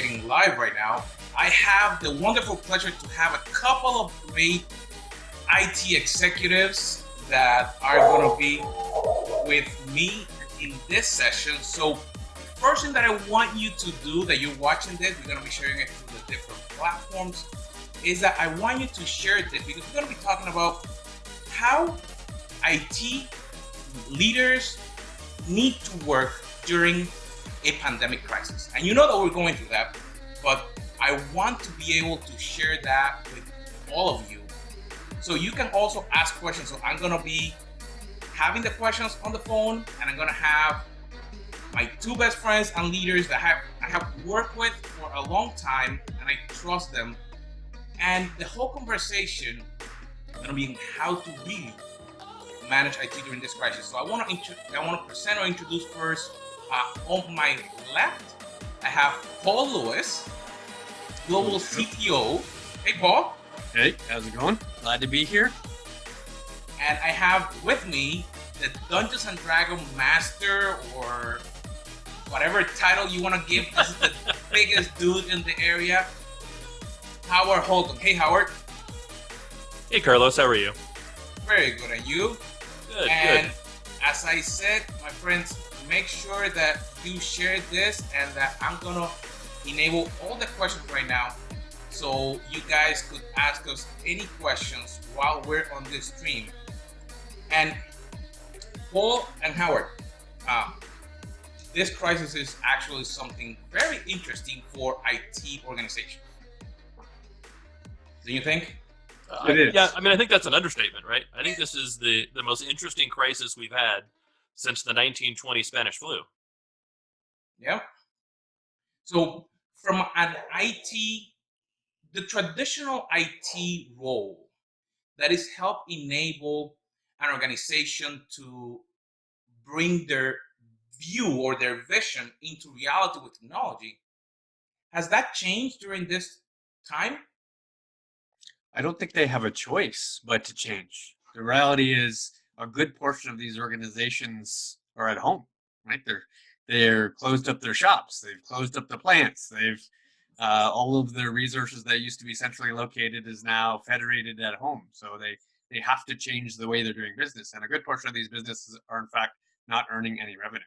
Aggregating live right now. I have the wonderful pleasure to have a couple of great IT executives that are going to be with me in this session. So first thing that I want you to do, that you're watching this, we're going to be sharing it through the different platforms, is that I want you to share this because we're going to be talking about how IT leaders need to work during a pandemic crisis. And you know that we're going through that, but I want to be able to share that with all of you. So you can also ask questions. So I'm going to be having the questions on the phone, and I'm going to have my two best friends and leaders that I have worked with for a long time, and I trust them. And the whole conversation is going to be how to really manage IT during this crisis. So I want to present or introduce first. On my left, I have Paul Lewis, Global CTO. Hey, Paul. Hey, how's it going? Glad to be here. And I have with me the Dungeons and Dragons Master, or whatever title you want to give. This is the biggest dude in the area, Howard Holton. Hey, Howard. Hey, Carlos. How are you? Very good. And you? Good, and good. As I said, my friends, make sure that you share this and that I'm going to enable all the questions right now so you guys could ask us any questions while we're on this stream. And Paul and Howard, this crisis is actually something very interesting for IT organizations. Do you think? It is. Yeah, I think that's an understatement, right? I think this is the most interesting crisis we've had since the 1920 Spanish flu. Yeah. So from an IT, the traditional IT role that is help enable an organization to bring their view or their vision into reality with technology, has that changed during this time? I don't think they have a choice but to change. The reality is a good portion of these organizations are at home, right? They're closed up their shops. They've closed up the plants. They've all of their resources that used to be centrally located is now federated at home. So they have to change the way they're doing business. And a good portion of these businesses are in fact not earning any revenue.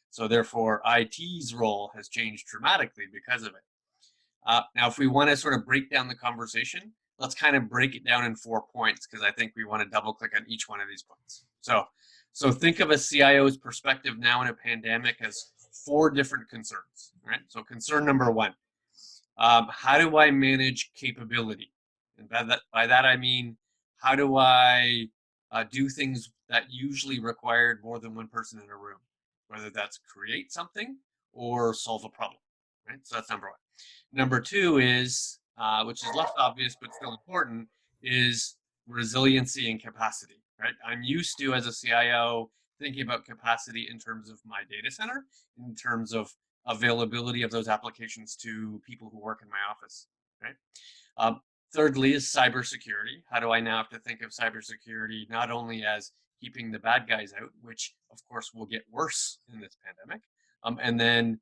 So therefore, IT's role has changed dramatically because of it. Now, if we want to sort of break down the conversation, let's kind of break it down in 4 points because I think we want to double click on each one of these points. So think of a CIO's perspective now in a pandemic as 4 different concerns, right? So concern number 1, how do I manage capability? And by that I mean, how do I do things that usually required more than one person in a room, whether that's create something or solve a problem, right? So that's number 1. Number 2 is, which is less obvious but still important, is resiliency and capacity, right? I'm used to, as a CIO, thinking about capacity in terms of my data center, in terms of availability of those applications to people who work in my office, right? Thirdly is cybersecurity. How do I now have to think of cybersecurity not only as keeping the bad guys out, which of course will get worse in this pandemic, and then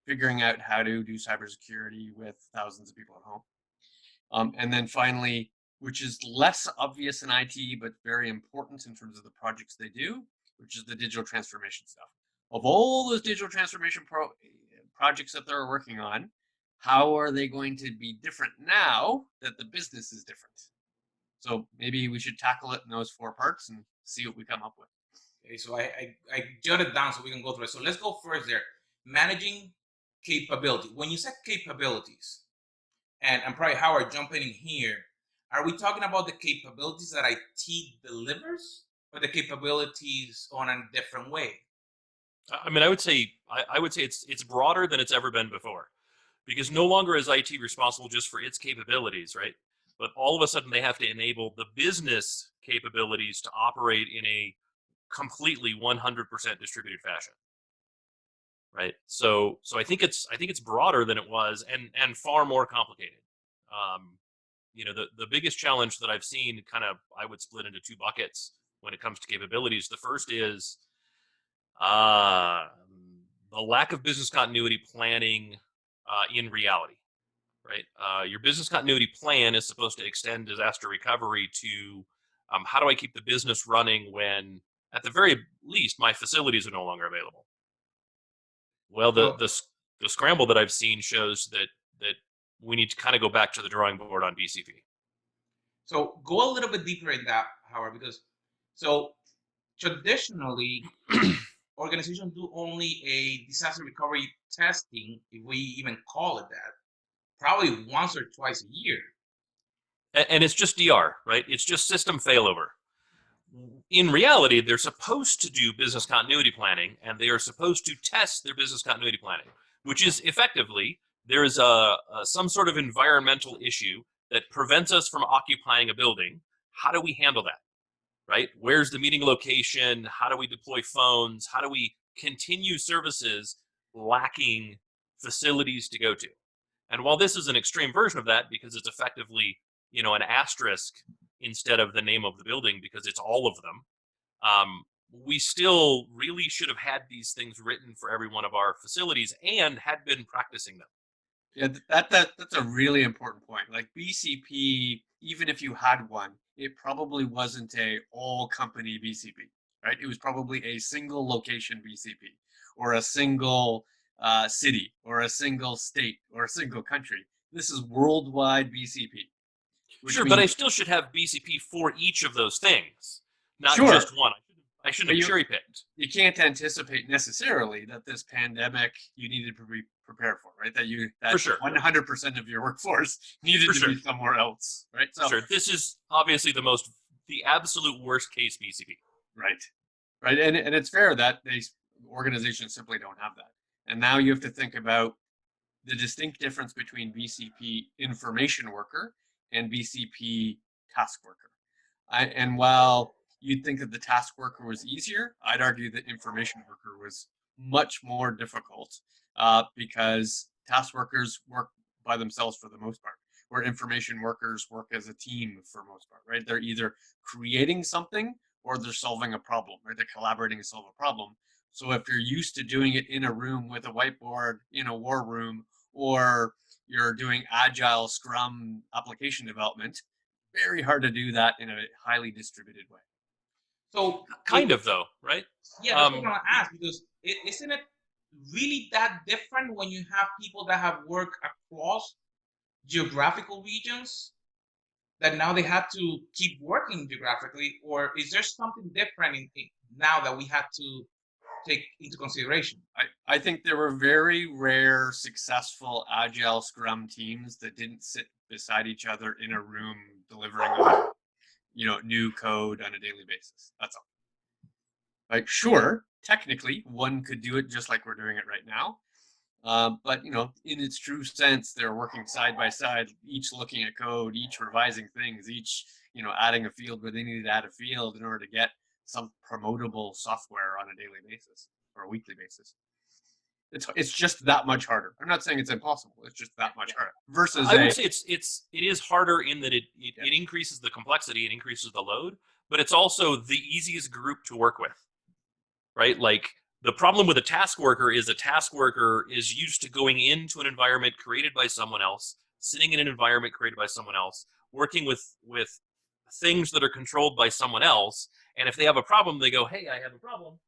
figuring out how to do cybersecurity with thousands of people at home. And then finally, which is less obvious in IT, but very important in terms of the projects they do, which is the digital transformation stuff. Of all those digital transformation projects that they're working on, how are they going to be different now that the business is different? So maybe we should tackle it in those 4 parts and see what we come up with. Okay, so I jotted down so we can go through it. So let's go first there. Managing capability. When you said capabilities, and I'm probably Howard jumping in here, are we talking about the capabilities that IT delivers or the capabilities on a different way? I would say it's broader than it's ever been before, because no longer is IT responsible just for its capabilities, right? But all of a sudden they have to enable the business capabilities to operate in a completely 100% distributed fashion. Right. So I think it's broader than it was and far more complicated. The biggest challenge that I've seen, kind of, I would split into 2 buckets when it comes to capabilities. The first is the lack of business continuity planning in reality, right? Your business continuity plan is supposed to extend disaster recovery to how do I keep the business running when, at the very least, my facilities are no longer available. Well, So, the scramble that I've seen shows that we need to kind of go back to the drawing board on BCP. so go a little bit deeper in that, Howard, because so traditionally organizations do only a disaster recovery testing, if we even call it that, probably once or twice a year. And it's just DR, right? It's just system failover. In reality, they're supposed to do business continuity planning, and they are supposed to test their business continuity planning, which is effectively there is some sort of environmental issue that prevents us from occupying a building. How do we handle that? Right? Where's the meeting location? How do we deploy phones? How do we continue services lacking facilities to go to? And while this is an extreme version of that, because it's effectively, an asterisk instead of the name of the building, because it's all of them, we still really should have had these things written for every one of our facilities and had been practicing them. Yeah, that's a really important point. Like BCP, even if you had one, it probably wasn't a all company BCP, right? It was probably a single location BCP, or a single city, or a single state, or a single country. This is worldwide BCP. Sure, but I still should have BCP for each of those things, not Sure. just one. I shouldn't have cherry picked. You can't anticipate necessarily that this pandemic you needed to be prepared for, right? That For sure. 100% of your workforce needed to be somewhere else, right? So sure, this is obviously the absolute worst case BCP. Right, and it's fair that organizations simply don't have that, and now you have to think about the distinct difference between BCP information worker and BCP task worker. And while you'd think that the task worker was easier, I'd argue that information worker was much more difficult because task workers work by themselves for the most part, where information workers work as a team for most part, right? They're either creating something or they're solving a problem, right? They're collaborating to solve a problem. So if you're used to doing it in a room with a whiteboard in a war room, or you're doing Agile Scrum application development, very hard to do that in a highly distributed way. So kind of though, right? Yeah, that's what I'm gonna ask, because isn't it really that different when you have people that have worked across geographical regions that now they have to keep working geographically, or is there something different now that we have to take into consideration? I think there were very rare successful Agile Scrum teams that didn't sit beside each other in a room delivering new code on a daily basis. That's all. Like, sure, technically one could do it just like we're doing it right now, but in its true sense, they're working side by side, each looking at code, each revising things, each adding a field where they needed to add a field in order to get some promotable software on a daily basis or a weekly basis. It's just that much harder. I'm not saying it's impossible. It's just that much harder. Versus, I would say it is harder in that it increases the complexity, it increases the load, but it's also the easiest group to work with, right? Like, the problem with a task worker is used to going into an environment created by someone else, sitting in an environment created by someone else, working with things that are controlled by someone else, and if they have a problem, they go, "Hey, I have a problem."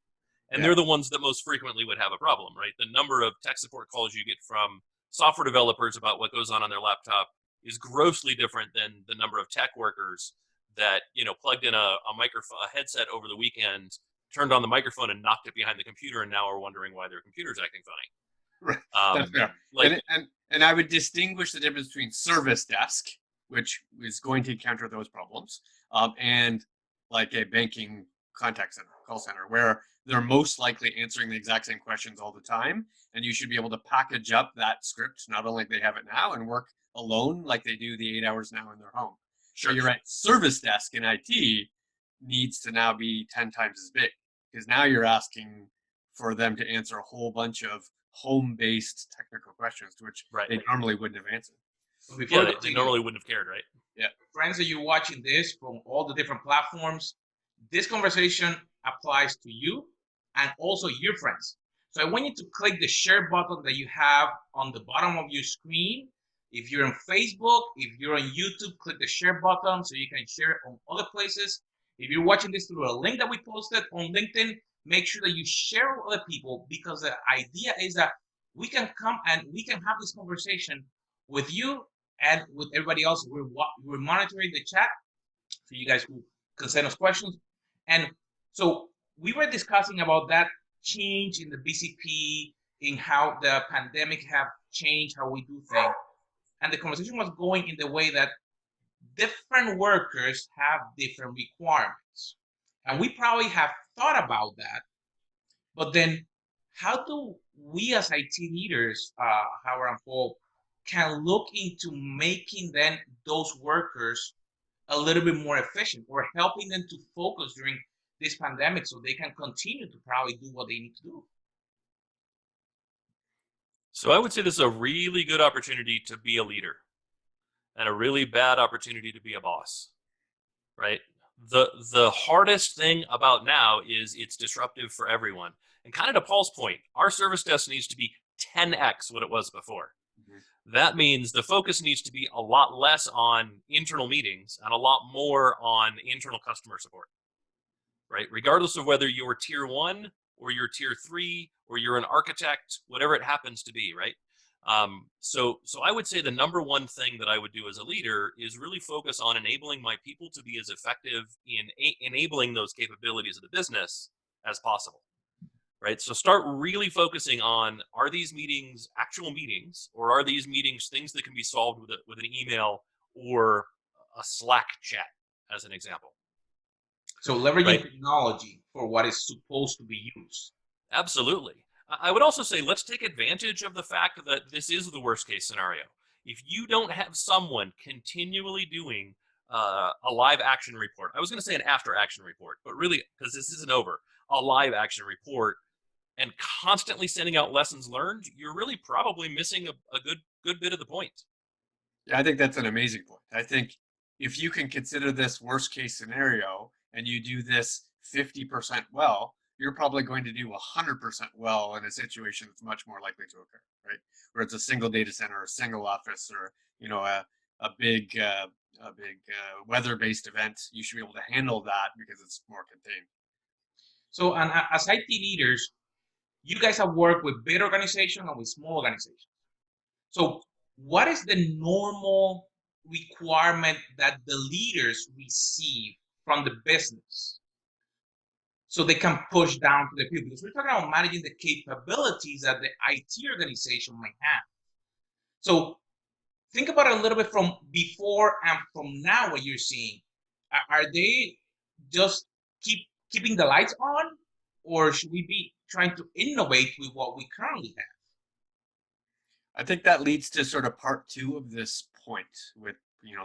And they're the ones that most frequently would have a problem, right? The number of tech support calls you get from software developers about what goes on their laptop is grossly different than the number of tech workers that, plugged in a headset over the weekend, turned on the microphone and knocked it behind the computer, and now are wondering why their computer's acting funny. Right. That's fair. And I would distinguish the difference between service desk, which is going to encounter those problems, and like a banking contact center, call center, where they're most likely answering the exact same questions all the time, and you should be able to package up that script, not only like they have it now, and work alone like they do the 8 hours now in their home. Sure, you're right. Service desk in IT needs to now be 10 times as big, because now you're asking for them to answer a whole bunch of home-based technical questions, which they normally wouldn't have answered. They normally wouldn't have cared, right? Yeah. Friends, that you're watching this from all the different platforms, this conversation applies to you and also your friends. So I want you to click the share button that you have on the bottom of your screen. If you're on Facebook, if you're on YouTube, click the share button so you can share it on other places. If you're watching this through a link that we posted on LinkedIn, make sure that you share with other people, because the idea is that we can come and we can have this conversation with you and with everybody else. We're monitoring the chat for you guys who can send us questions. And so we were discussing about that change in the BCP, in how the pandemic have changed how we do things. And the conversation was going in the way that different workers have different requirements. And we probably have thought about that, but then how do we as IT leaders, Howard and Paul, can look into making then those workers a little bit more efficient, or helping them to focus during this pandemic so they can continue to probably do what they need to do? So I would say this is a really good opportunity to be a leader and a really bad opportunity to be a boss, right? The hardest thing about now is it's disruptive for everyone. And kind of to Paul's point, our service desk needs to be 10x what it was before. That means the focus needs to be a lot less on internal meetings and a lot more on internal customer support, right? Regardless of whether you're tier 1 or you're tier 3 or you're an architect, whatever it happens to be, right? So I would say the number one thing that I would do as a leader is really focus on enabling my people to be as effective in enabling those capabilities of the business as possible. Right. So start really focusing on, are these meetings actual meetings, or are these meetings things that can be solved with an email or a Slack chat, as an example. So leveraging Right. technology for what is supposed to be used. Absolutely. I would also say let's take advantage of the fact that this is the worst case scenario. If you don't have someone continually doing a live action report, I was going to say an after action report, but really, because this isn't over, a live action report, and constantly sending out lessons learned, you're really probably missing a good bit of the point. Yeah, I think that's an amazing point. I think if you can consider this worst case scenario and you do this 50% well, you're probably going to do 100% well in a situation that's much more likely to occur, right? Where it's a single data center, or a single office, or a big weather-based event. You should be able to handle that because it's more contained. So, and as IT leaders, you guys have worked with big organizations and with small organizations. So what is the normal requirement that the leaders receive from the business so they can push down to the people? Because we're talking about managing the capabilities that the IT organization might have. So think about it a little bit from before and from now, what you're seeing. Are they just keeping the lights on, or should we be trying to innovate with what we currently have? I think that leads to sort of part two of this point with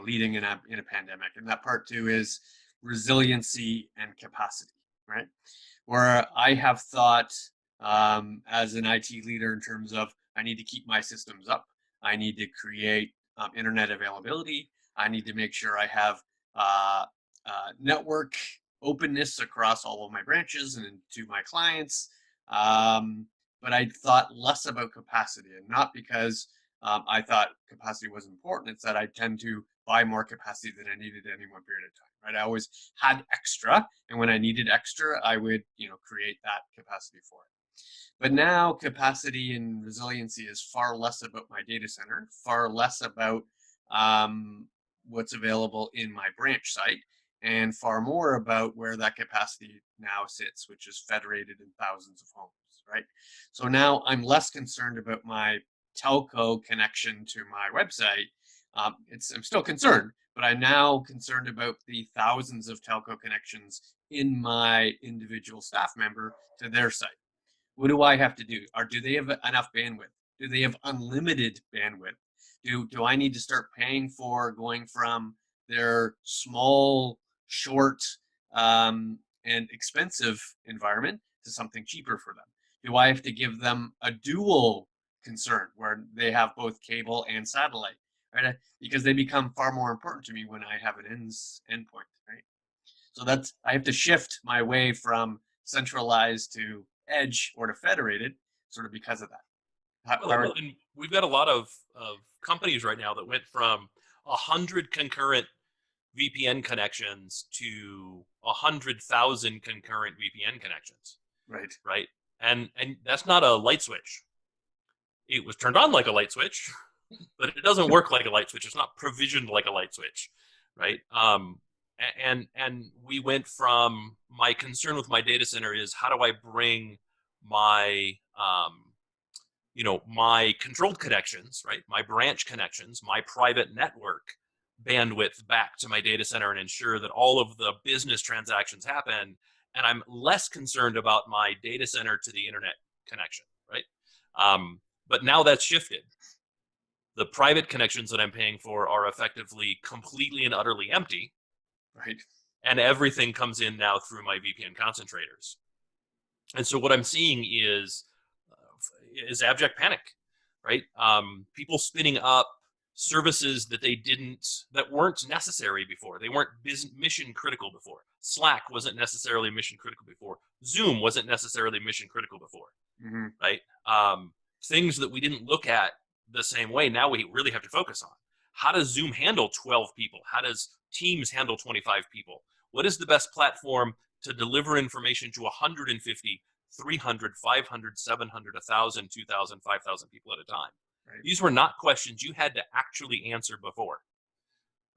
leading in a pandemic, and that part two is resiliency and capacity, right? Where I have thought as an IT leader in terms of I need to keep my systems up, I need to create internet availability, I need to make sure I have network openness across all of my branches and to my clients. But I thought less about capacity, and not because I thought capacity was important. It's that I tend to buy more capacity than I needed at any one period of time, right? I always had extra, and when I needed extra, I would, create that capacity for it. But now capacity and resiliency is far less about my data center, far less about what's available in my branch site, and far more about where that capacity now sits, which is federated in thousands of homes, right? So now I'm less concerned about my telco connection to my website. I'm still concerned, but I'm now concerned about the thousands of telco connections in my individual staff member to their site. What do I have to do? Or do they have enough bandwidth? Do they have unlimited bandwidth? Do I need to start paying for going from their small, short, and expensive environment to something cheaper for them? Do I have to give them a dual concern where they have both cable and satellite, right? Because they become far more important to me when I have an endpoint, right? So I have to shift my way from centralized to edge or to federated, sort of because of that. And we've got a lot of companies right now that went from 100 concurrent VPN connections to 100,000 concurrent VPN connections. Right. Right. And that's not a light switch. It was turned on like a light switch, but it doesn't work like a light switch. It's not provisioned like a light switch. Right. And we went from, my concern with my data center is, how do I bring my my controlled connections, right? My branch connections, my private network bandwidth back to my data center and ensure that all of the business transactions happen. And I'm less concerned about my data center to the internet connection, right? But now that's shifted. The private connections that I'm paying for are effectively completely and utterly empty. Right. And everything comes in now through my VPN concentrators. And so what I'm seeing is abject panic, right? People spinning up services that weren't necessary before. They weren't mission critical before. Slack wasn't necessarily mission critical before. Zoom wasn't necessarily mission critical before, right? Things that we didn't look at the same way, now we really have to focus on. How does Zoom handle 12 people? How does Teams handle 25 people? What is the best platform to deliver information to 150, 300, 500, 700, 1,000, 2,000, 5,000 people at a time? Right. These were not questions you had to actually answer before,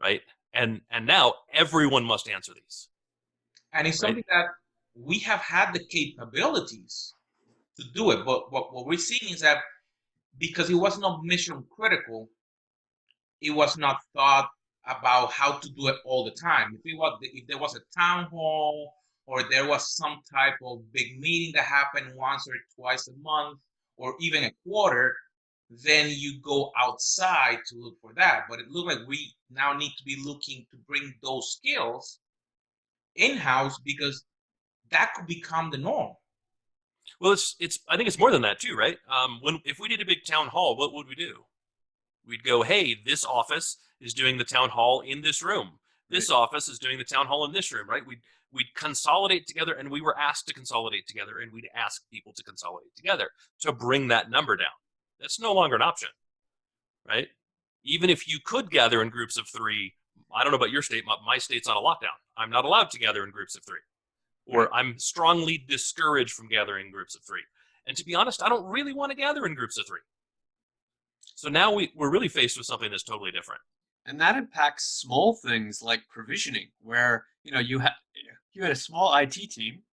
right? And now everyone must answer these. And it's something that we have had the capabilities to do it, but what we're seeing is that because it was not mission critical, it was not thought about how to do it all the time. If there was a town hall, or there was some type of big meeting that happened once or twice a month, or even a quarter, then you go outside to look for that. But it looked like we now need to be looking to bring those skills in-house, because that could become the norm. Well, I think it's more than that too, right? If we did a big town hall, what would we do? We'd go, hey, this office is doing the town hall in this room. This office is doing the town hall in this room, right? We'd consolidate together, and we were asked to consolidate together, and we'd ask people to consolidate together to bring that number down. That's no longer an option, right? Even if you could gather in groups of 3, I don't know about your state, my state's on a lockdown. I'm not allowed to gather in groups of 3, or I'm strongly discouraged from gathering in groups of 3. And to be honest, I don't really want to gather in groups of 3. So now we're really faced with something that's totally different. And that impacts small things like provisioning, where you had a small IT team.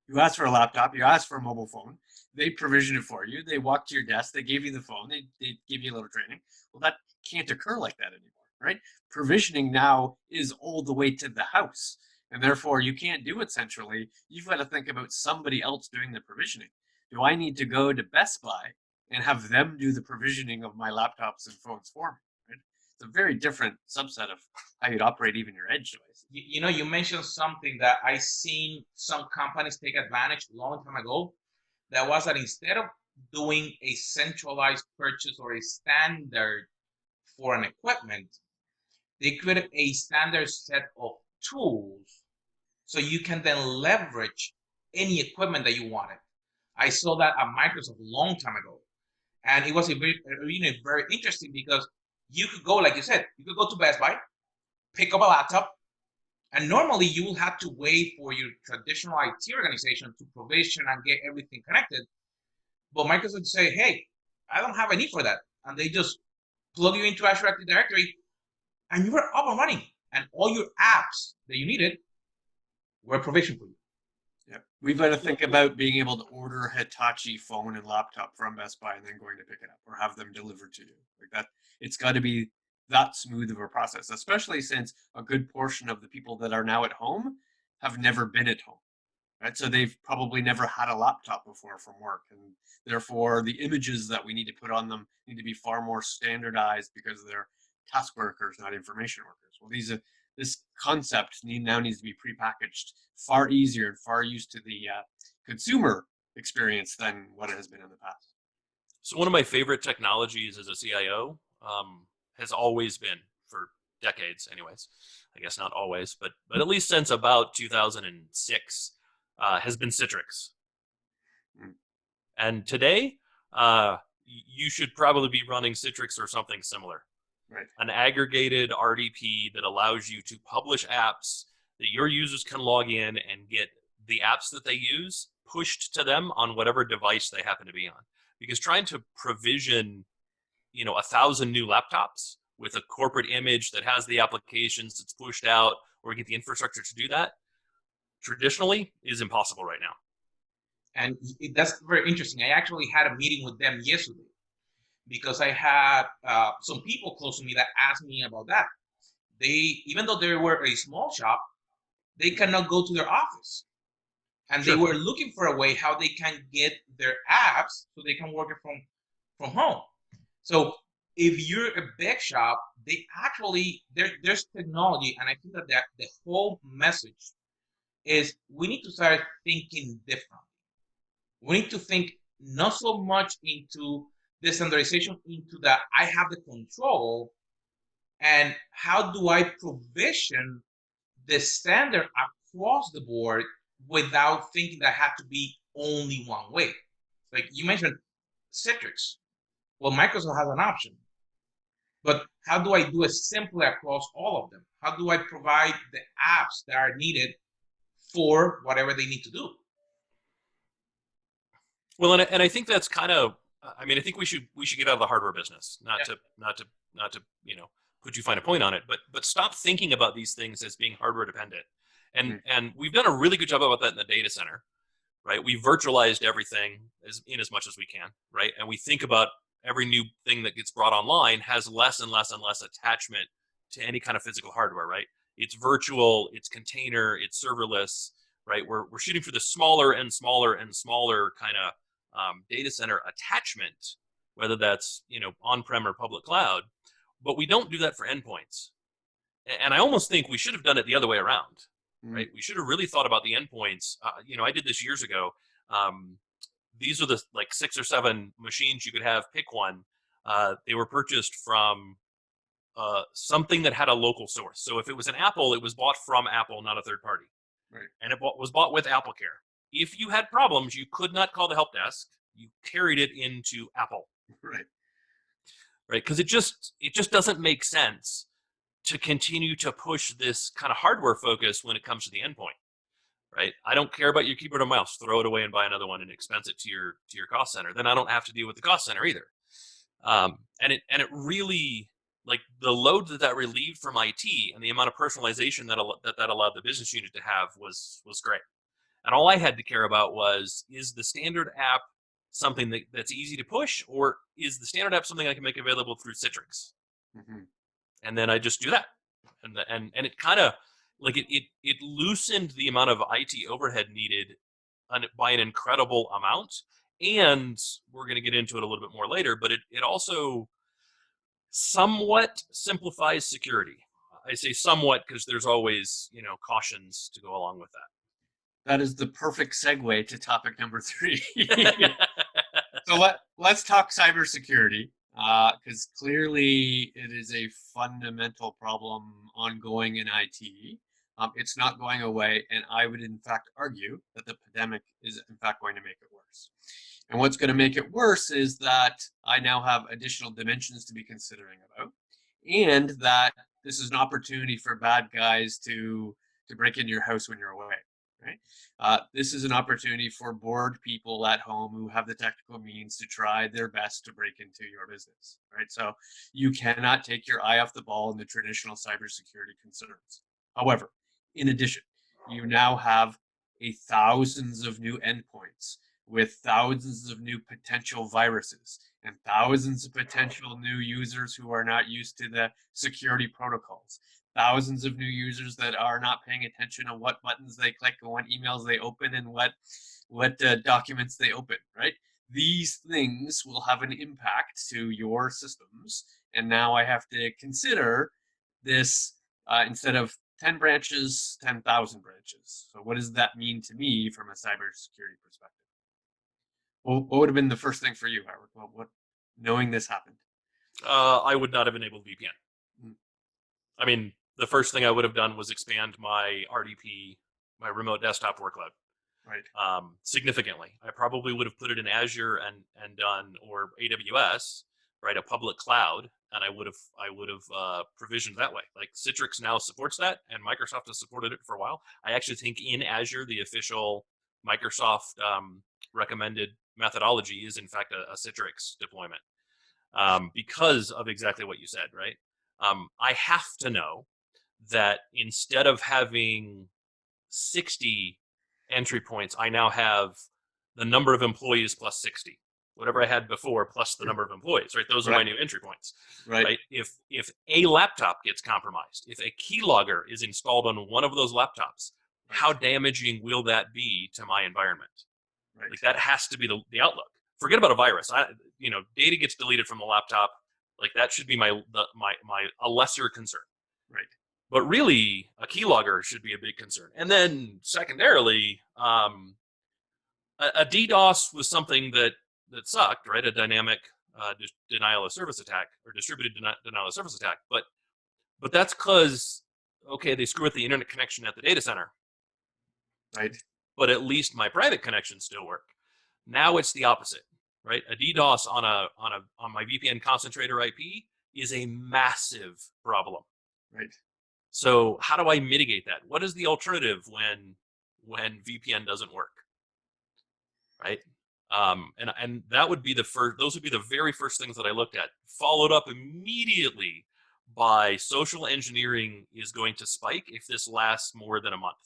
You asked for a laptop, you asked for a mobile phone. They provision it for you. They walk to your desk. They gave you the phone. They give you a little training. Well, that can't occur like that anymore, right? Provisioning now is all the way to the house, and therefore you can't do it centrally. You've got to think about somebody else doing the provisioning. Do I need to go to Best Buy and have them do the provisioning of my laptops and phones for me? Right? It's a very different subset of how you'd operate even your edge devices. You mentioned something that I seen some companies take advantage a long time ago. That was that instead of doing a centralized purchase or a standard for an equipment, they created a standard set of tools so you can then leverage any equipment that you wanted. I saw that at Microsoft a long time ago. And it was very interesting, because you could go, like you said, you could go to Best Buy, pick up a laptop, and normally you will have to wait for your traditional IT organization to provision and get everything connected. But Microsoft would say, hey, I don't have a need for that. And they just plug you into Azure Active Directory, and you were up and running. And all your apps that you needed were provisioned for you. Yeah, we've got to think about being able to order a Hitachi phone and laptop from Best Buy and then going to pick it up, or have them delivered to you. Like that, it's got to be that smooth of a process, especially since a good portion of the people that are now at home have never been at home, right? So they've probably never had a laptop before from work, and therefore the images that we need to put on them need to be far more standardized, because they're task workers, not information workers. Well, this concept now needs to be prepackaged far easier and far used to the consumer experience than what it has been in the past. So one of my favorite technologies as a CIO has always been, for decades anyways, I guess not always, but at least since about 2006, has been Citrix. And today, you should probably be running Citrix or something similar. Right. An aggregated RDP that allows you to publish apps that your users can log in and get the apps that they use pushed to them on whatever device they happen to be on. Because trying to provision, 1,000 new laptops with a corporate image that has the applications that's pushed out, or get the infrastructure to do that, traditionally is impossible right now. And that's very interesting. I actually had a meeting with them yesterday because I had some people close to me that asked me about that. They, even though they were a small shop, they cannot go to their office. And Sure. they were looking for a way how they can get their apps so they can work it from home. So if you're a big shop, they actually, there's technology. And I think that the whole message is we need to start thinking differently. We need to think not so much into the standardization, into that I have the control and how do I provision the standard across the board without thinking that had to be only one way. Like you mentioned Citrix. Well, Microsoft has an option, but how do I do it simply across all of them? How do I provide the apps that are needed for whatever they need to do? Well, and I think that's kind of, I mean, I think we should get out of the hardware business, not to put too fine a point on it, but stop thinking about these things as being hardware dependent. And we've done a really good job about that in the data center, right? We virtualized everything as much as we can, right? And we think about every new thing that gets brought online has less and less and less attachment to any kind of physical hardware, right? It's virtual, it's container, it's serverless, right? We're shooting for the smaller and smaller and smaller kind of data center attachment, whether that's on-prem or public cloud, but we don't do that for endpoints. And I almost think we should have done it the other way around, right? We should have really thought about the endpoints. I did this years ago. These are the like 6 or 7 machines you could have. Pick one. They were purchased from something that had a local source. So if it was an Apple, it was bought from Apple, not a third party. Right. And it was bought with AppleCare. If you had problems, you could not call the help desk. You carried it into Apple. Right. Right. Because it just doesn't make sense to continue to push this kind of hardware focus when it comes to the endpoint. Right. I don't care about your keyboard and mouse. Throw it away and buy another one and expense it to your cost center. Then I don't have to deal with the cost center either. And it really, like the load that relieved from IT and the amount of personalization that allowed the business unit to have was great. And all I had to care about was, is the standard app something that's easy to push, or is the standard app something I can make available through Citrix? Mm-hmm. And then I just do that. And it kind of like it loosened the amount of IT overhead needed by an incredible amount. And we're going to get into it a little bit more later, but it also somewhat simplifies security. I say somewhat because there's always, cautions to go along with that. That is the perfect segue to topic number 3. So let's talk cybersecurity, because clearly it is a fundamental problem ongoing in IT. It's not going away, and I would in fact argue that the pandemic is in fact going to make it worse. And what's going to make it worse is that I now have additional dimensions to be considering about, and that this is an opportunity for bad guys to break into your house when you're away. Right? This is an opportunity for bored people at home who have the technical means to try their best to break into your business. Right? So you cannot take your eye off the ball in the traditional cybersecurity concerns. However, in addition, you now have thousands of new endpoints with thousands of new potential viruses and thousands of potential new users who are not used to the security protocols. Thousands of new users that are not paying attention on what buttons they click and what emails they open and what documents they open, right? These things will have an impact to your systems. And now I have to consider this instead of 10 branches, 10,000 branches. So what does that mean to me from a cybersecurity perspective? Well, what would have been the first thing for you, Howard? Well, what knowing this happened? I would not have enabled VPN. I mean, the first thing I would have done was expand my RDP, my remote desktop workload. significantly. I probably would have put it in Azure and done, or AWS, right, a public cloud, and I would have provisioned that way. Like Citrix now supports that, and Microsoft has supported it for a while. I actually think in Azure, the official Microsoft recommended methodology is in fact a Citrix deployment, because of exactly what you said, right? I have to know that instead of having 60 entry points, I now have the number of employees plus 60. Whatever I had before plus the number of employees, right? Those are my new entry points, right? If a laptop gets compromised, if a keylogger is installed on one of those laptops, how damaging will that be to my environment? Like that has to be the outlook. Forget about a virus. Data gets deleted from the laptop. Like that should be my a lesser concern. Right. But really, a keylogger should be a big concern. And then secondarily, a DDoS was something that sucked, right? A dynamic denial of service attack, or distributed denial of service attack. But that's because, okay, they screw with the internet connection at the data center. Right. But at least my private connections still work. Now it's the opposite, right? A DDoS on my VPN concentrator IP is a massive problem. Right. So how do I mitigate that? What is the alternative when VPN doesn't work? Right. And that would be those would be the very first things that I looked at, followed up immediately by social engineering is going to spike if this lasts more than a month.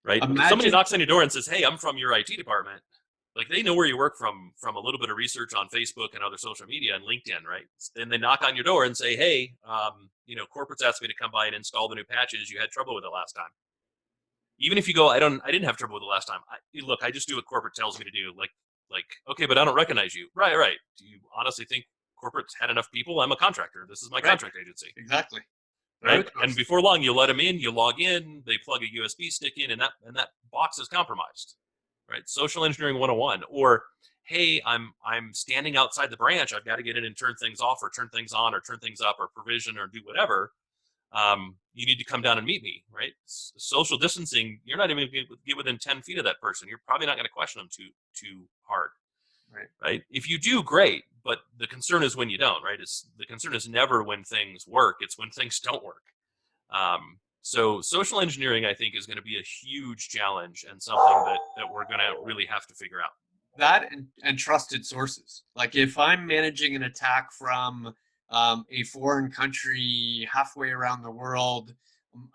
Right. If somebody knocks on your door and says, "Hey, I'm from your IT department," like they know where you work from a little bit of research on Facebook and other social media and LinkedIn, right? Then they knock on your door and say, "Hey, corporate's asked me to come by and install the new patches. You had trouble with it last time." Even if you go, I didn't have trouble with it last time. I just do what corporate tells me to do. Like, okay, but I don't recognize you. Right. Do you honestly think corporate's had enough people? I'm a contractor. This is my contract agency. Exactly. Right. And before long, you let them in, you log in, they plug a USB stick in, and that box is compromised. Right. Social engineering 101. Or, hey, I'm standing outside the branch. I've got to get in and turn things off or turn things on or turn things up or provision or do whatever. You need to come down and meet me, right? Social distancing, you're not even going to get within 10 feet of that person. You're probably not going to question them too hard, right? If you do, great, but the concern is when you don't, right? The concern is never when things work, it's when things don't work. So social engineering, I think, is going to be a huge challenge and something that we're going to really have to figure out. That and trusted sources. Like if I'm managing an attack from a foreign country halfway around the world,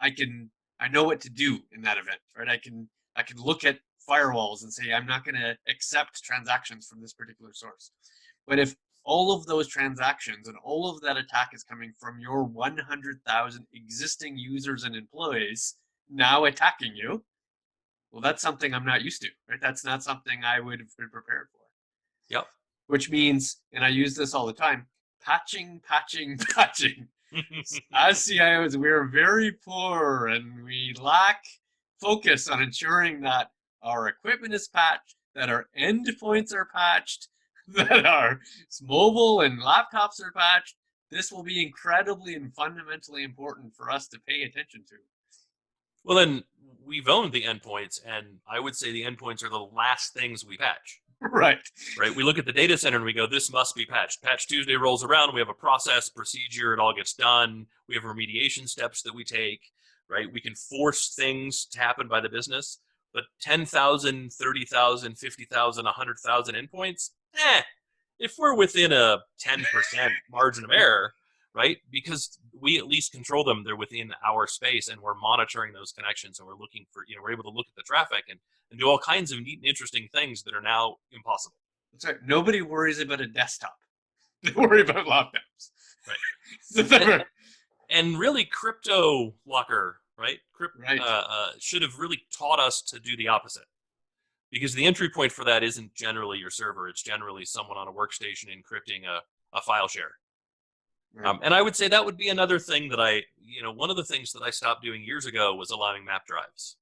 I know what to do in that event, right? I can look at firewalls and say I'm not going to accept transactions from this particular source. But if all of those transactions and all of that attack is coming from your 100,000 existing users and employees now attacking you, well, that's something I'm not used to, right? That's not something I would have been prepared for. Yep. Which means, and I use this all the time, patching. As CIOs, we're very poor and we lack focus on ensuring that our equipment is patched, that our endpoints are patched, that our mobile and laptops are patched. This will be incredibly and fundamentally important for us to pay attention to. Well, then we've owned the endpoints, and I would say the endpoints are the last things we patch. Right. We look at the data center and we go, this must be patched. Patch Tuesday rolls around. We have a process, procedure. It all gets done. We have remediation steps that we take, right? We can force things to happen by the business. But 10,000, 30,000, 50,000, 100,000 endpoints, if we're within a 10% margin of error, right? Because we at least control them. They're within our space and we're monitoring those connections and we're looking for, we're able to look at the traffic and do all kinds of neat and interesting things that are now impossible. That's right. Nobody worries about a desktop. They worry about laptops. Right. and really crypto locker, right? Should have really taught us to do the opposite. Because the entry point for that isn't generally your server. It's generally someone on a workstation encrypting a file share. Right. And I would say that would be another thing that one of the things that I stopped doing years ago was allowing map drives.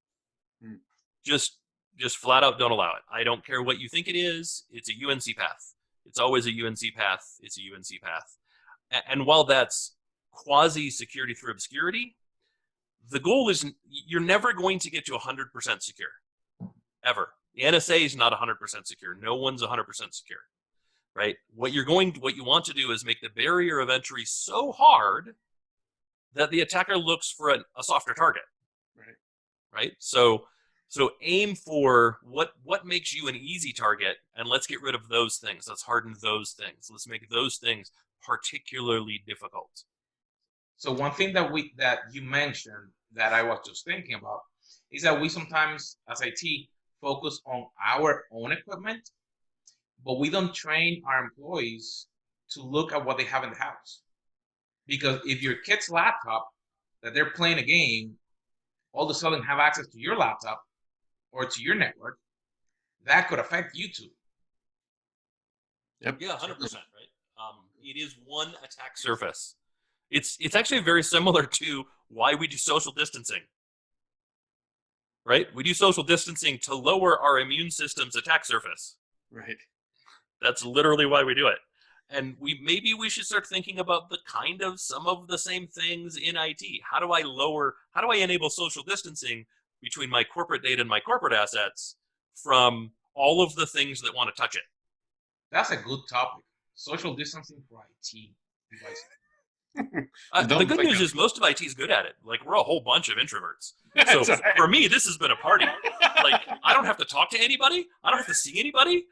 Just flat out don't allow it. I don't care what you think it is. It's a UNC path. It's always a UNC path. It's a UNC path. And while that's quasi security through obscurity, the goal is you're never going to get to 100% secure. ever. The NSA is not 100% secure. No one's 100% secure, right? What you want to do is make the barrier of entry so hard that the attacker looks for a softer target, right? So aim for what makes you an easy target, and let's get rid of those things. Let's harden those things. Let's make those things particularly difficult. So one thing that you mentioned that I was just thinking about is that we sometimes, as IT, focus on our own equipment, but we don't train our employees to look at what they have in the house. Because if your kid's laptop that they're playing a game, all of a sudden have access to your laptop or to your network, that could affect you too. Yep. Yeah, 100%. Right. It is one attack surface. It's actually very similar to why we do social distancing. Right? We do social distancing to lower our immune system's attack surface. Right. That's literally why we do it. And maybe we should start thinking about some of the same things in IT. How do I enable social distancing between my corporate data and my corporate assets from all of the things that want to touch it? That's a good topic. Social distancing for IT devices. The good news is most of IT is good at it. Like, we're a whole bunch of introverts. So right. For me, this has been a party. Like, I don't have to talk to anybody. I don't have to see anybody.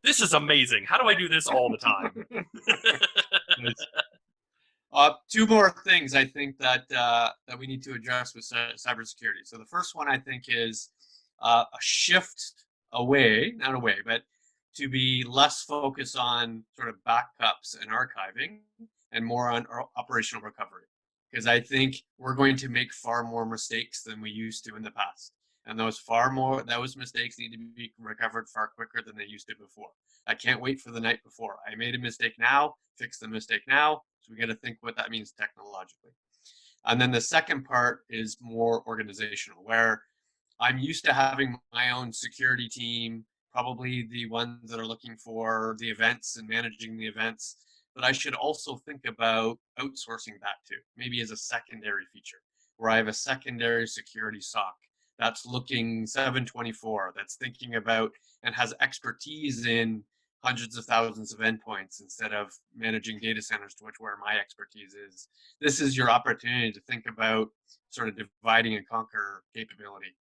This is amazing. How do I do this all the time? Two more things I think that we need to address with cybersecurity. So the first one I think is a shift away, not away, but to be less focused on sort of backups and archiving and more on operational recovery. Because I think we're going to make far more mistakes than we used to in the past. And those mistakes need to be recovered far quicker than they used to before. I can't wait for the night before. I made a mistake now, fix the mistake now. So we got to think what that means technologically. And then the second part is more organizational, where I'm used to having my own security team, probably the ones that are looking for the events and managing the events. But I should also think about outsourcing that too, maybe as a secondary feature, where I have a secondary security SOC that's looking 7/24, that's thinking about and has expertise in hundreds of thousands of endpoints instead of managing data centers, to which where my expertise is. This is your opportunity to think about sort of dividing and conquer capability.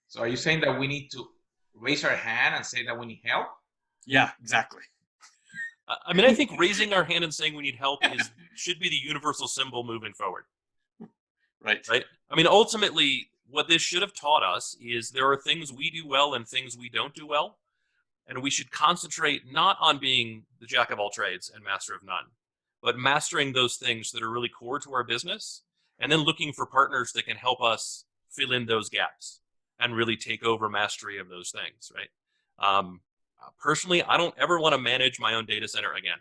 So are you saying that we need to raise our hand and say that we need help? Yeah, exactly. I mean, I think raising our hand and saying we need help should be the universal symbol moving forward. Right. I mean, ultimately, what this should have taught us is there are things we do well and things we don't do well. And we should concentrate not on being the jack of all trades and master of none, but mastering those things that are really core to our business, and then looking for partners that can help us fill in those gaps and really take over mastery of those things, right? Personally, I don't ever want to manage my own data center again.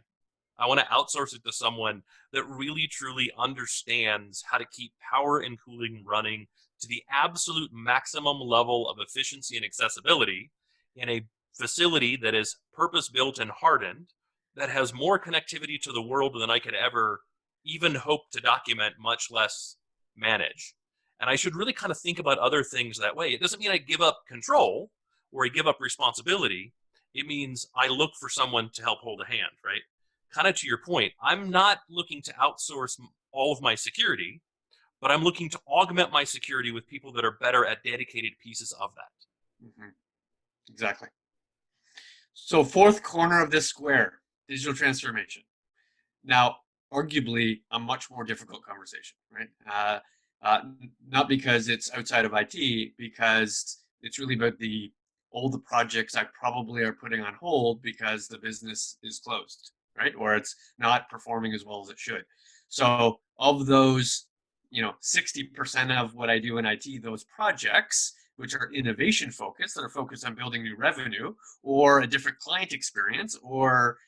I want to outsource it to someone that really, truly understands how to keep power and cooling running to the absolute maximum level of efficiency and accessibility in a facility that is purpose-built and hardened, that has more connectivity to the world than I could ever even hope to document, much less manage. And I should really kind of think about other things that way. It doesn't mean I give up control or I give up responsibility. It means I look for someone to help hold a hand, right? Kind of to your point, I'm not looking to outsource all of my security, but I'm looking to augment my security with people that are better at dedicated pieces of that. Mm-hmm. Exactly. So fourth corner of this square, digital transformation. Now, arguably a much more difficult conversation, right? Not because it's outside of IT, because it's really about all the projects I probably are putting on hold because the business is closed, right? Or it's not performing as well as it should. So of those, 60% of what I do in IT, those projects, which are innovation focused, that are focused on building new revenue or a different client experience or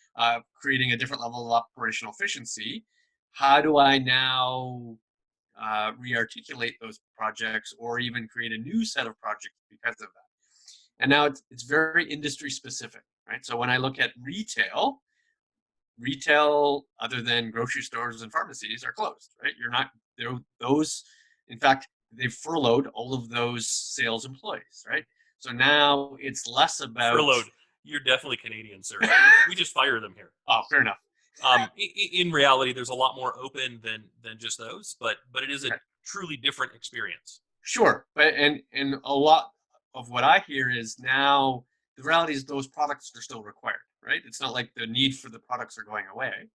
creating a different level of operational efficiency, how do I now re-articulate those projects or even create a new set of projects because of that? And now it's very industry specific, right? So when I look at retail, other than grocery stores and pharmacies, are closed, right? Those, in fact, they've furloughed all of those sales employees, right? So now it's less about Furloughed. You're definitely Canadian, sir. We just fire them here. Oh, fair enough. In reality, there's a lot more open than just those, but it is a Okay. truly different experience. Sure, but and a lot of what I hear is now the reality is those products are still required, right? It's not like the need for the products are going away.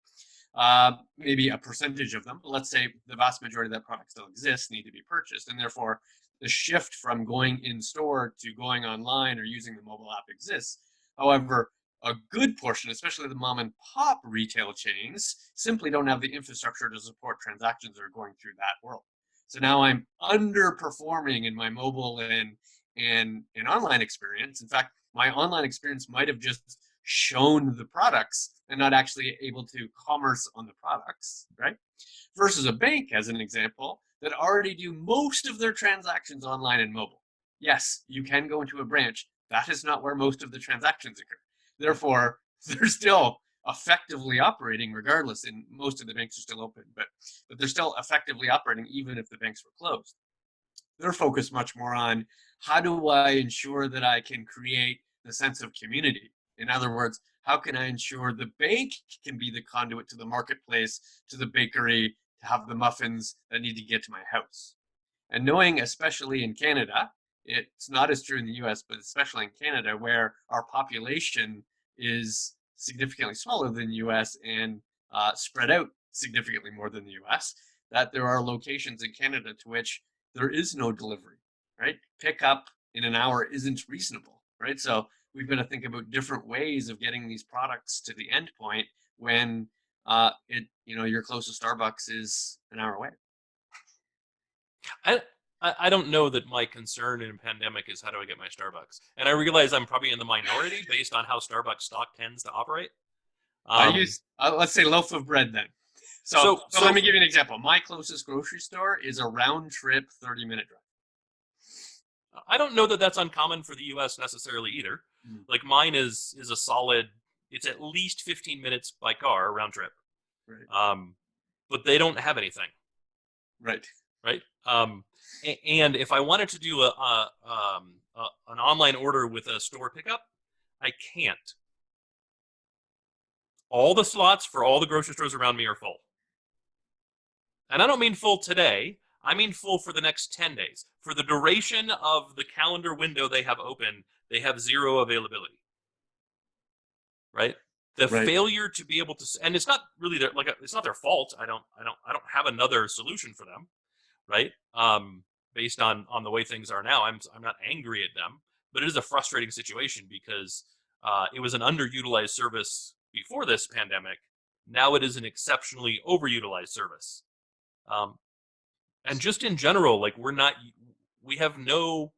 Maybe a percentage of them, but let's say the vast majority of that product still exists, need to be purchased, and therefore the shift from going in store to going online or using the mobile app exists. However, a good portion, especially the mom and pop retail chains, simply don't have the infrastructure to support transactions that are going through that world. So now I'm underperforming in my mobile and online experience. In fact, my online experience might have just shown the products and not actually able to commerce on the products, right? Versus a bank, as an example, that already do most of their transactions online and mobile. Yes, you can go into a branch. That is not where most of the transactions occur. Therefore, they're still effectively operating regardless, and most of the banks are still open, but they're still effectively operating even if the banks were closed. They're focused much more on how do I ensure that I can create the sense of community? In other words, how can I ensure the bank can be the conduit to the marketplace, to the bakery, to have the muffins that need to get to my house? And knowing, especially in Canada, it's not as true in the US, but especially in Canada, where our population is significantly smaller than the US and spread out significantly more than the US, that there are locations in Canada to which there is no delivery, right? Pickup in an hour isn't reasonable, right? So we've got to think about different ways of getting these products to the end point when your closest Starbucks is an hour away. I don't know that my concern in a pandemic is how do I get my Starbucks, and I realize I'm probably in the minority based on how Starbucks stock tends to operate. I use let's say loaf of bread then. So let me give you an example. My closest grocery store is a round trip 30-minute drive. I don't know that that's uncommon for the U.S. necessarily either. Like mine is a solid. It's at least 15 minutes by car round trip. Right. But they don't have anything. Right. Right. And if I wanted to do an online order with a store pickup, I can't. All the slots for all the grocery stores around me are full. And I don't mean full today. I mean full for the next 10 days. For the duration of the calendar window they have open, they have zero availability. Right? The failure to be able to, and it's not really it's not their fault. I don't have another solution for them, right? Based on the way things are now, I'm not angry at them, but it is a frustrating situation because it was an underutilized service before this pandemic. Now it is an exceptionally overutilized service. And just in general, like we have no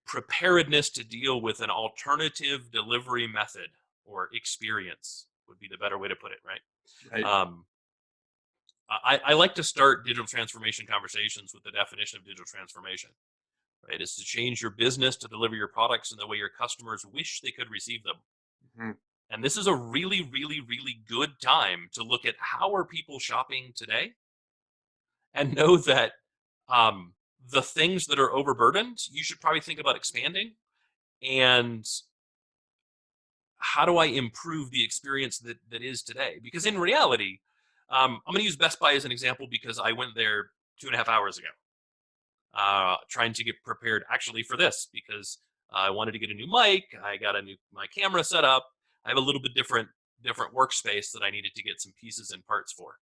preparedness to deal with an alternative delivery method or experience would be the better way to put it, right? I like to start digital transformation conversations with the definition of digital transformation, right? It's to change your business to deliver your products in the way your customers wish they could receive them. Mm-hmm. And this is a really, really, really good time to look at how are people shopping today and know that the things that are overburdened, you should probably think about expanding. And how do I improve the experience that is today? Because in reality, I'm going to use Best Buy as an example because I went there 2.5 hours ago, trying to get prepared actually for this because I wanted to get a new mic. I got my camera set up. I have a little bit different workspace that I needed to get some pieces and parts for.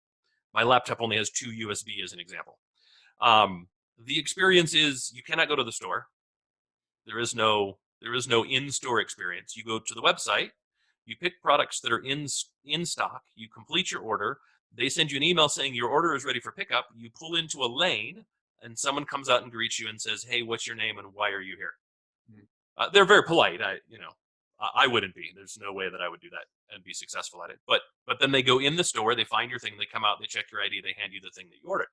My laptop only has 2 USB as an example. The experience is you cannot go to the store. There is no in-store experience. You go to the website, you pick products that are in stock, you complete your order, they send you an email saying your order is ready for pickup, you pull into a lane, and someone comes out and greets you and says, hey, what's your name and why are you here? Mm-hmm. They're very polite. I wouldn't be. There's no way that I would do that and be successful at it. But then they go in the store, they find your thing, they come out, they check your ID, they hand you the thing that you ordered.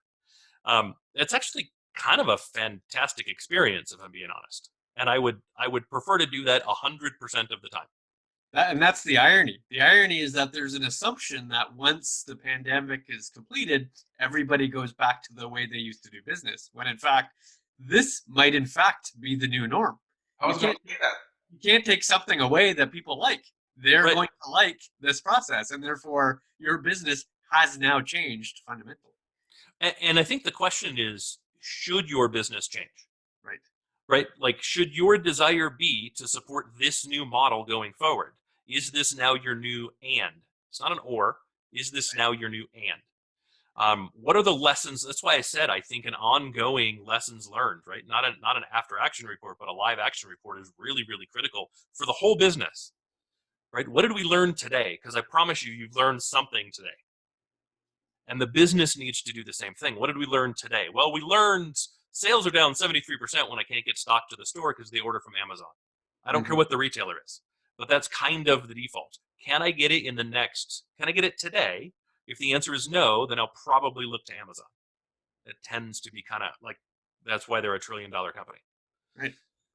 It's actually kind of a fantastic experience, if I'm being honest. And I would prefer to do that 100% of the time. And that's the irony. The irony is that there's an assumption that once the pandemic is completed, everybody goes back to the way they used to do business. When in fact, this might in fact be the new norm. I was going to say that. You can't take something away that people like. They're Right. going to like this process, and therefore your business has now changed fundamentally. And I think the question is, should your business change? Right. Right? Like, should your desire be to support this new model going forward? Is this now your new and? It's not an or. Is this now your new and? What are the lessons? That's why I said I think an ongoing lessons learned, right? Not an after action report, but a live action report is really, really critical for the whole business, right? What did we learn today? Because I promise you, you've learned something today. And the business needs to do the same thing. What did we learn today? Well, we learned sales are down 73% when I can't get stock to the store because they order from Amazon. I don't care what the retailer is, but that's kind of the default. Can I get it can I get it today? If the answer is no, then I'll probably look to Amazon. It tends to be kind of like, that's why they're $1 trillion company.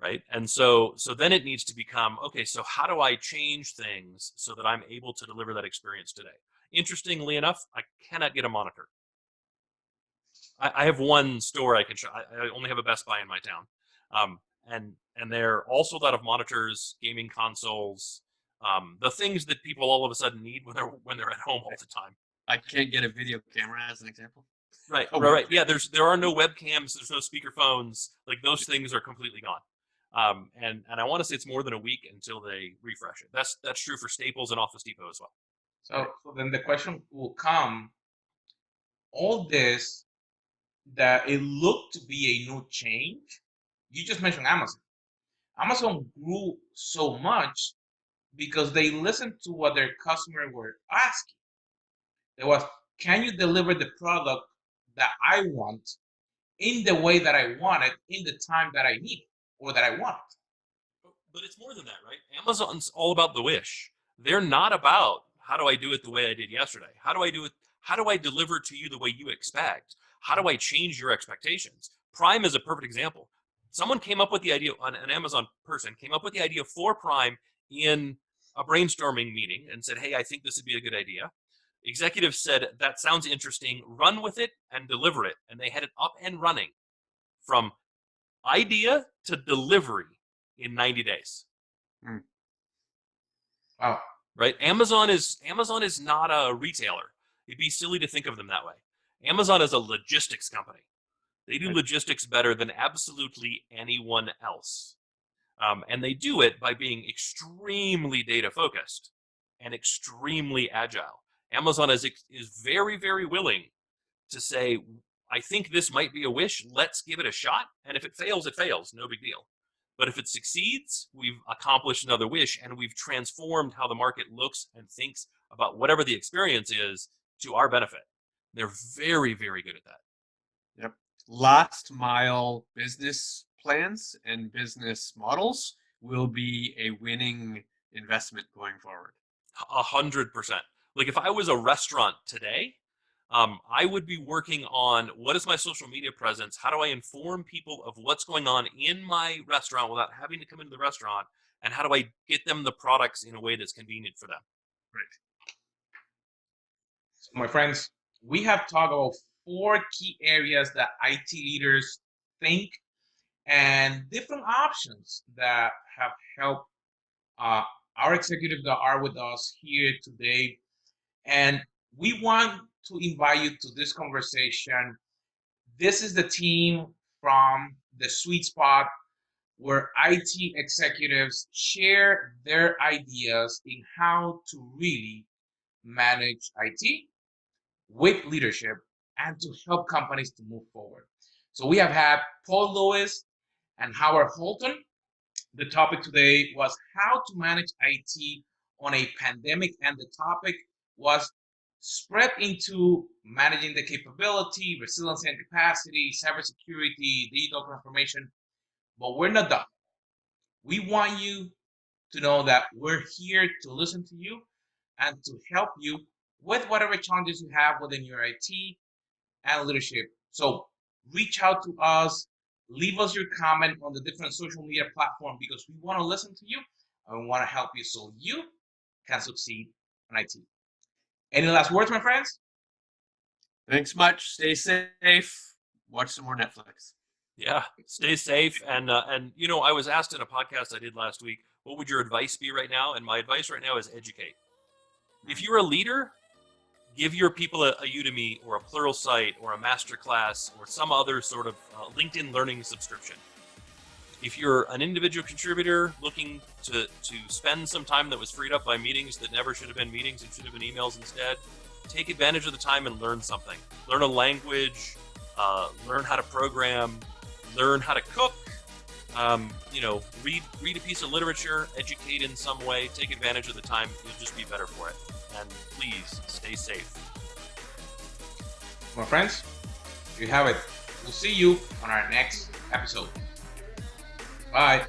Right. And so then it needs to become, okay, so how do I change things so that I'm able to deliver that experience today? Interestingly enough, I cannot get a monitor. I have one store I can show. I only have a Best Buy in my town. And they're all sold out of monitors, gaming consoles, the things that people all of a sudden need when they're at home all the time. I can't get a video camera as an example. Right. Yeah, there are no webcams, there's no speakerphones, like those things are completely gone. And I want to say it's more than a week until they refresh it. That's true for Staples and Office Depot as well. So then the question will come, all this that it looked to be a new change, you just mentioned Amazon. Amazon grew so much because they listened to what their customers were asking. There was, can you deliver the product that I want in the way that I want it, in the time that I need it, or that I want it? But it's more than that, right? Amazon's all about the wish. They're not about how do I do it the way I did yesterday? How do I do it? How do I deliver to you the way you expect? How do I change your expectations? Prime is a perfect example. Someone came up with the idea, an Amazon person came up with the idea for Prime in a brainstorming meeting and said, hey, I think this would be a good idea. Executives said, that sounds interesting, run with it and deliver it. And they had it up and running from idea to delivery in 90 days. Wow. Right? Amazon is not a retailer. It'd be silly to think of them that way. Amazon is a logistics company. They do logistics better than absolutely anyone else. And they do it by being extremely data focused and extremely agile. Amazon is very, very willing to say, I think this might be a wish. Let's give it a shot. And if it fails, it fails. No big deal. But if it succeeds, we've accomplished another wish and we've transformed how the market looks and thinks about whatever the experience is to our benefit. They're very, very good at that. Yep. Last mile business plans and business models will be a winning investment going forward. 100%. Like if I was a restaurant today, I would be working on what is my social media presence? How do I inform people of what's going on in my restaurant without having to come into the restaurant? And how do I get them the products in a way that's convenient for them? Right. So my friends, we have talked about 4 key areas that IT leaders think and different options that have helped our executives that are with us here today. And we want to invite you to this conversation. This is the team from the SuiteSpot, where IT executives share their ideas in how to really manage IT with leadership and to help companies to move forward. So we have had Paul Lewis and Howard Holton. The topic today was how to manage IT on a pandemic, and the topic was spread into managing the capability, resiliency and capacity, cybersecurity, digital transformation. But we're not done. We want you to know that we're here to listen to you and to help you with whatever challenges you have within your IT and leadership. So reach out to us, leave us your comment on the different social media platforms, because we want to listen to you and we want to help you so you can succeed in IT. Any last words, my friends? Thanks much. Stay safe. Watch some more Netflix. Yeah, stay safe. And you know, I was asked in a podcast I did last week, what would your advice be right now? And my advice right now is educate. If you're a leader, give your people a Udemy or a Pluralsight or a masterclass or some other sort of LinkedIn learning subscription. If you're an individual contributor looking to spend some time that was freed up by meetings that never should have been meetings and should have been emails instead, take advantage of the time and learn something. Learn a language, learn how to program, learn how to cook, you know, read a piece of literature, educate in some way, take advantage of the time. You'll just be better for it. And please stay safe. My friends, you have it. We'll see you on our next episode. Bye.